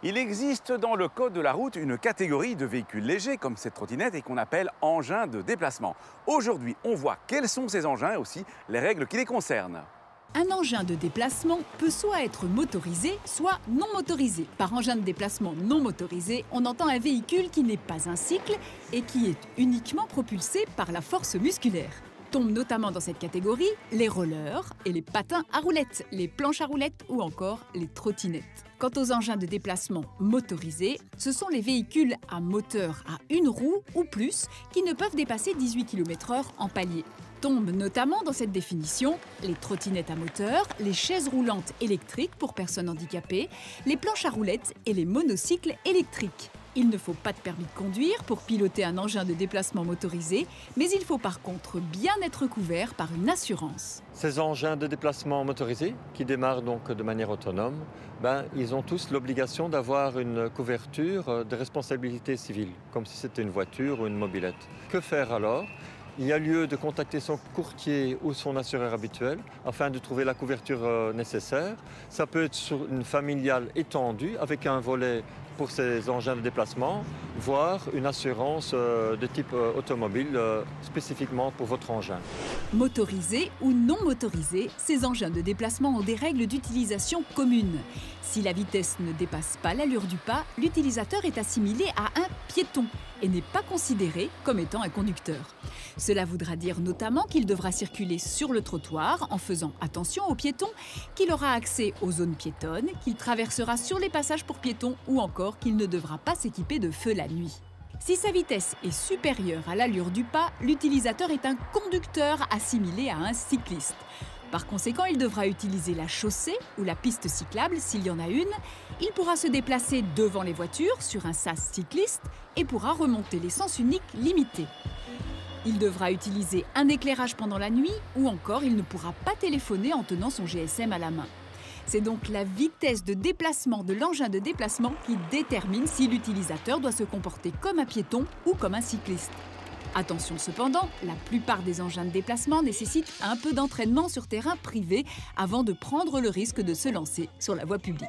Il existe dans le code de la route une catégorie de véhicules légers comme cette trottinette et qu'on appelle engins de déplacement. Aujourd'hui, on voit quels sont ces engins et aussi les règles qui les concernent. Un engin de déplacement peut soit être motorisé, soit non motorisé. Par engin de déplacement non motorisé, on entend un véhicule qui n'est pas un cycle et qui est uniquement propulsé par la force musculaire. Tombent notamment dans cette catégorie les rollers et les patins à roulettes, les planches à roulettes ou encore les trottinettes. Quant aux engins de déplacement motorisés, ce sont les véhicules à moteur à une roue ou plus qui ne peuvent dépasser 18 km/h en palier. Tombent notamment dans cette définition les trottinettes à moteur, les chaises roulantes électriques pour personnes handicapées, les planches à roulettes et les monocycles électriques. Il ne faut pas de permis de conduire pour piloter un engin de déplacement motorisé, mais il faut par contre bien être couvert par une assurance. Ces engins de déplacement motorisés, qui démarrent donc de manière autonome, ils ont tous l'obligation d'avoir une couverture de responsabilité civile, comme si c'était une voiture ou une mobilette. Que faire alors ? Il y a lieu de contacter son courtier ou son assureur habituel afin de trouver la couverture nécessaire. Ça peut être sur une familiale étendue avec un volet pour ces engins de déplacement, voire une assurance de type automobile spécifiquement pour votre engin. Motorisés ou non motorisés, ces engins de déplacement ont des règles d'utilisation communes. Si la vitesse ne dépasse pas l'allure du pas, l'utilisateur est assimilé à un piéton et n'est pas considéré comme étant un conducteur. Cela voudra dire notamment qu'il devra circuler sur le trottoir en faisant attention aux piétons, qu'il aura accès aux zones piétonnes, qu'il traversera sur les passages pour piétons ou encore qu'il ne devra pas s'équiper de feu la nuit. Si sa vitesse est supérieure à l'allure du pas, l'utilisateur est un conducteur assimilé à un cycliste. Par conséquent, il devra utiliser la chaussée ou la piste cyclable s'il y en a une. Il pourra se déplacer devant les voitures sur un sas cycliste et pourra remonter les sens uniques limités. Il devra utiliser un éclairage pendant la nuit ou encore il ne pourra pas téléphoner en tenant son GSM à la main. C'est donc la vitesse de déplacement de l'engin de déplacement qui détermine si l'utilisateur doit se comporter comme un piéton ou comme un cycliste. Attention cependant, la plupart des engins de déplacement nécessitent un peu d'entraînement sur terrain privé avant de prendre le risque de se lancer sur la voie publique.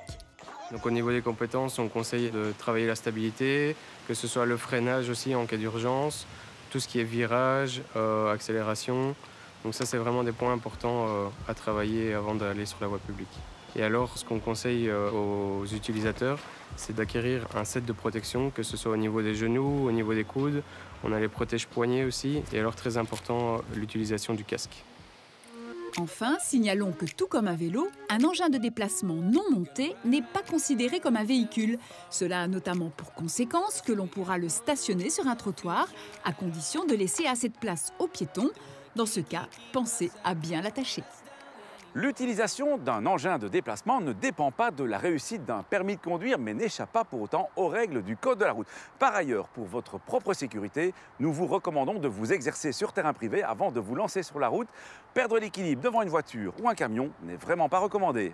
Donc au niveau des compétences, on conseille de travailler la stabilité, que ce soit le freinage aussi en cas d'urgence, tout ce qui est virage, accélération. Donc ça, c'est vraiment des points importants à travailler avant d'aller sur la voie publique. Et alors, ce qu'on conseille aux utilisateurs, c'est d'acquérir un set de protection, que ce soit au niveau des genoux, au niveau des coudes. On a les protège-poignets aussi. Et alors, très important, l'utilisation du casque. Enfin, signalons que tout comme un vélo, un engin de déplacement non monté n'est pas considéré comme un véhicule. Cela a notamment pour conséquence que l'on pourra le stationner sur un trottoir, à condition de laisser assez de place aux piétons. Dans ce cas, pensez à bien l'attacher. L'utilisation d'un engin de déplacement ne dépend pas de la réussite d'un permis de conduire, mais n'échappe pas pour autant aux règles du code de la route. Par ailleurs, pour votre propre sécurité, nous vous recommandons de vous exercer sur terrain privé avant de vous lancer sur la route. Perdre l'équilibre devant une voiture ou un camion n'est vraiment pas recommandé.